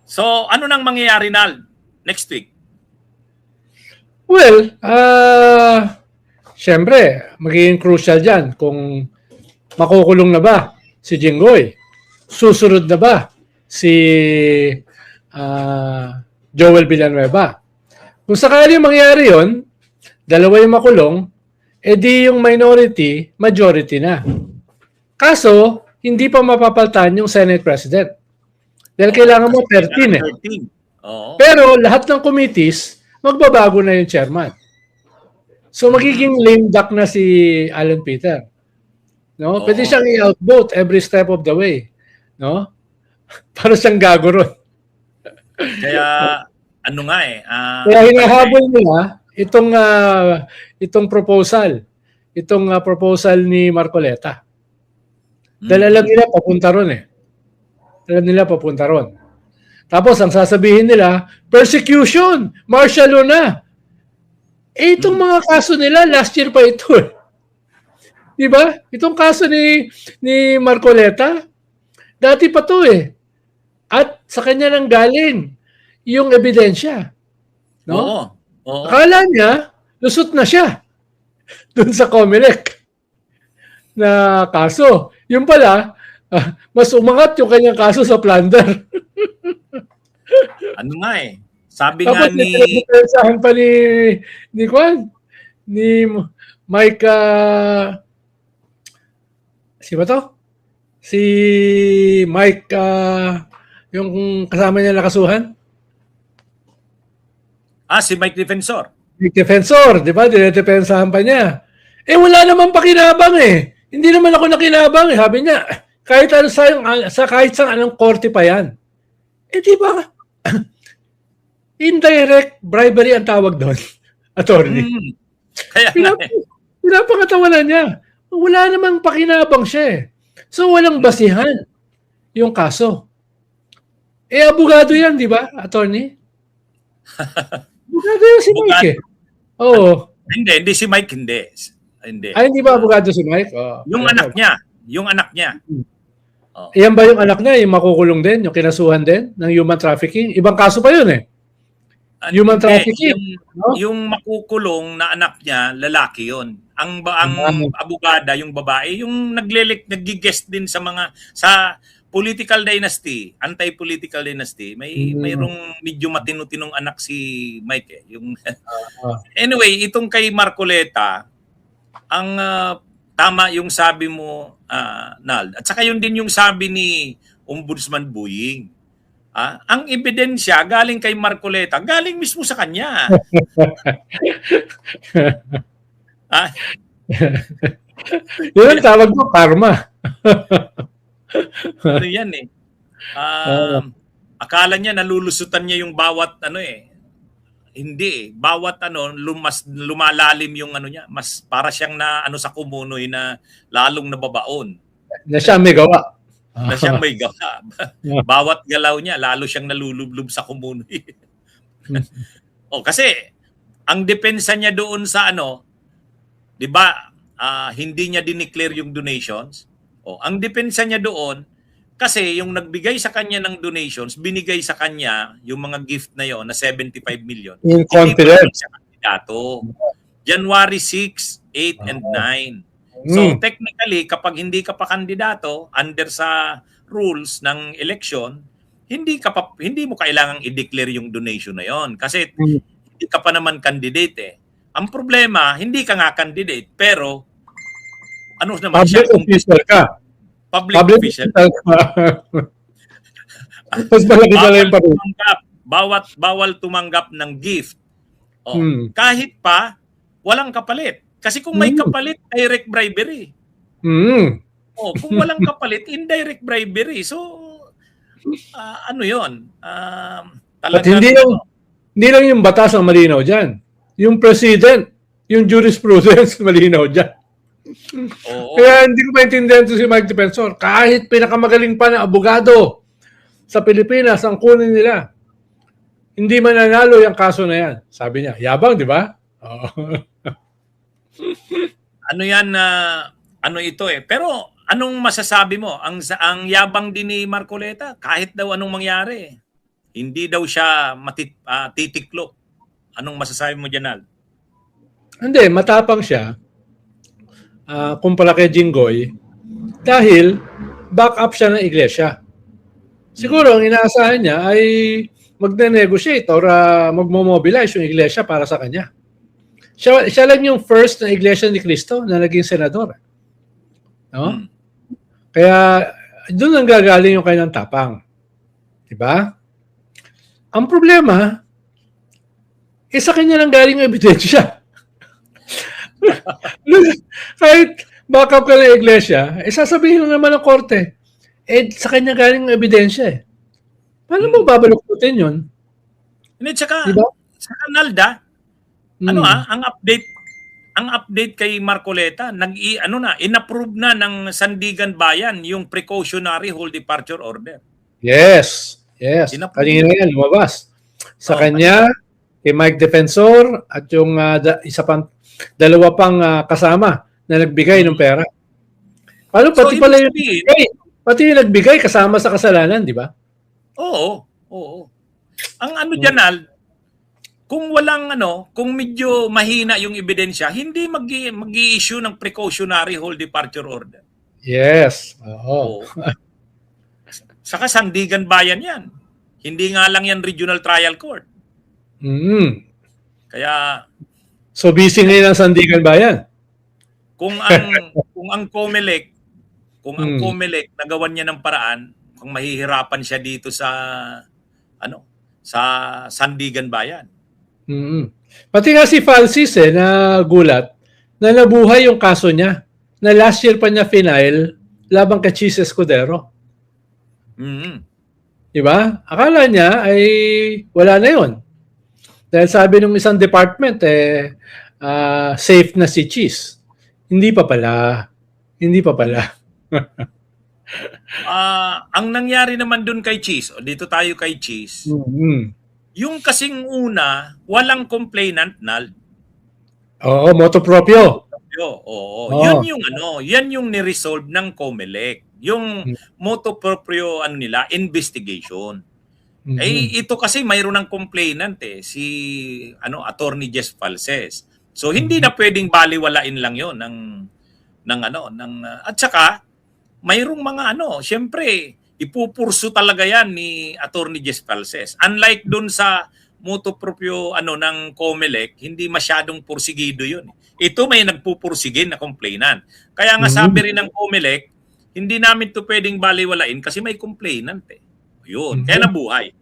So, ano nang mangyayari, Nal, next week? Well, syempre, magiging crucial dyan kung makukulong na ba si Jinggoy. Susunod na ba si Joel Villanueva. Kung sakali mangyari yon, dalawa yung makulong, edi yung minority, majority na. Kaso, hindi pa mapapaltan yung Senate President. Dahil kailangan mo 13 eh. 13. Oo. Pero lahat ng committees, magbabago na yung chairman. So magiging lame duck na si Alan Peter. No? Pwede siyang i-outvote every step of the way. No? Para siyang gago ron. Kaya ano nga eh. Kaya hinahabol nila itong proposal. Itong proposal ni Marcoleta. Dahil alam nila papunta ron eh. Alam nila papunta ron. Tapos ang sasabihin nila, persecution, martial law na. Eh itong mga kaso nila, last year pa ito eh. Di ba? Itong kaso ni Marcoleta, dati pa to eh. At sa kanya nang galing yung ebidensya. No? Oo. Akala niya, lusot na siya dun sa COMELEC na kaso. Yung pala, mas umangat yung kanyang kaso sa plunder. Ano nga eh. Sabi Tapos nga ni... Tapos pa ni Mike, si ba to? Si Mike, yung kasama niya nakasuhan? si Mike Defensor. Mike Defensor, di ba? Dinedepensahan pa niya. Eh, wala naman pakinabang eh. Hindi naman ako nakinabang eh. Sabi niya, kahit ano kahit sa anong korte pa yan. Eh, di ba? Indirect bribery ang tawag doon. Attorney. Kaya pinapakatawanan niya. Wala namang pakinabang siya eh. So, walang basihan yung kaso. Eh, abogado yan, di ba, attorney? Abogado yan si Mike eh. Oo. Hindi si Mike, hindi. Ay, hindi ba abogado si Mike? Oh, yung anak niya. Yung anak niya. Oh. Iyan ba yung anak niya, yung makukulong din, yung kinasuhan din ng human trafficking? Ibang kaso pa yun eh. Human trafficking. Yung makukulong na anak niya, lalaki yun. Ang abogada, yung babae, yung naggi-guest din sa political dynasty, anti-political dynasty, mayroong medyo matino-tinong anak si Mike eh. Anyway, itong kay Marcoleta, ang tama yung sabi mo, Nal. At saka yun din yung sabi ni Ombudsman Buying. Ang ebidensya galing kay Marcoleta, galing mismo sa kanya. Yun ang tawag mo, karma. Ano yan eh. Akala niya nalulusutan niya yung bawat hindi eh. Bawat mas lumalalim yung niya. Mas para siyang sa kumunoy na lalong nababaon. Na siya may gawa. Na siyang may gawa. Bawat galaw niya, lalo siyang nalulublob sa kumunoy. Kasi ang depensa niya doon sa di ba, hindi niya dineclare yung donations. Ang depensa niya doon, kasi yung nagbigay sa kanya ng donations, binigay sa kanya yung mga gift na yon na 75 million. Inconfident. Sa kandidato. January 6, 8, and 9. So technically, kapag hindi ka pa kandidato, under sa rules ng election, hindi mo kailangang i-declare yung donation na yon kasi hindi ka pa naman candidate eh. Ang problema, hindi ka nga candidate, pero naman public siya? Official ka. Public official. Tapos malaki pala yung parang. Bawal tumanggap ng gift. Kahit pa, walang kapalit. Kasi kung may kapalit, direct bribery. Kung walang kapalit, indirect bribery. So, yun? At hindi lang yung batas ang malinaw dyan. Yung president, yung jurisprudence malinaw dyan. Kaya hindi ko maintindihan to si Mike Defensor. Kahit pinakamagaling pa na abogado sa Pilipinas, ang kunin nila, hindi mananalo yung kaso na yan. Sabi niya, yabang, di ba? Ito eh. Pero anong masasabi mo? Ang yabang din ni Marcoleta, kahit daw anong mangyari. Hindi daw siya titiklop. Anong masasabi mo diyan, Al? Hindi, matapang siya kumpara kay Jinggoy dahil back up siya ng iglesia. Siguro ang inaasahan niya ay magne-negotiate or magmo-mobilize yung iglesia para sa kanya. Siya lang yung first na iglesia ni Cristo na naging senador. No? Kaya doon ang gagaling yung kanyang tapang. Diba? Ang problema, sa kanya lang galing yung ebidensya. Kahit backup ka ng iglesia, sasabihin lang naman ng korte, sa kanya galing yung ebidensya eh. Paano mo babaluktutin yun? Hindi, tsaka, Diba? sa Nalda, ang update kay Marcoleta, inapprove na ng Sandigan Bayan yung precautionary whole departure order. Yes. Kanina yan, lumabas. Sa kanya, kay Mike Defensor, at yung dalawa pang kasama na nagbigay ng pera. Paano? Pati So, pala yung nagbigay. Pati yung nagbigay kasama sa kasalanan, di ba? Oo. Ang dyan, Al, kung medyo mahina yung ebidensya, hindi mag-i-issue ng precautionary whole departure order. Yes. Oo. Saka Sandigan Bayan yan. Hindi nga lang yan regional trial court. Kaya so busy ngayon ang Sandigan Bayan. Kung ang COMELEC nagawan niya ng paraan, kung mahihirapan siya dito sa sa Sandigan Bayan. Pati nga si Falsis na gulat na nabuhay yung kaso niya na last year pa niya final labang kay Chis Escudero. Diba? Akala niya ay wala na yun. Dahil sabi ng isang department safe na si Chis. Hindi pa pala. Ang nangyari naman dun kay Chis, dito tayo kay Chis. Yung kasing una, walang complainant, Nal. Oo, motu proprio. Oo. Yan yung ni-resolve ng COMELEC. Yung motu proprio investigation. Ito kasi mayroon ng complainant si Attorney Jess Falses. So hindi na pwedeng baliwalain lang 'yon at saka mayroong mga syempre ipupurso talaga yan ni Attorney Jess Falses. Unlike dun sa motu proprio ng COMELEC, hindi masyadong pursigido 'yun. Ito may nagpupursigin na complainant. Kaya nga sabi rin ng COMELEC, hindi namin 'to pwedeng baliwalain kasi may complainant Yun, kaya nabuhay.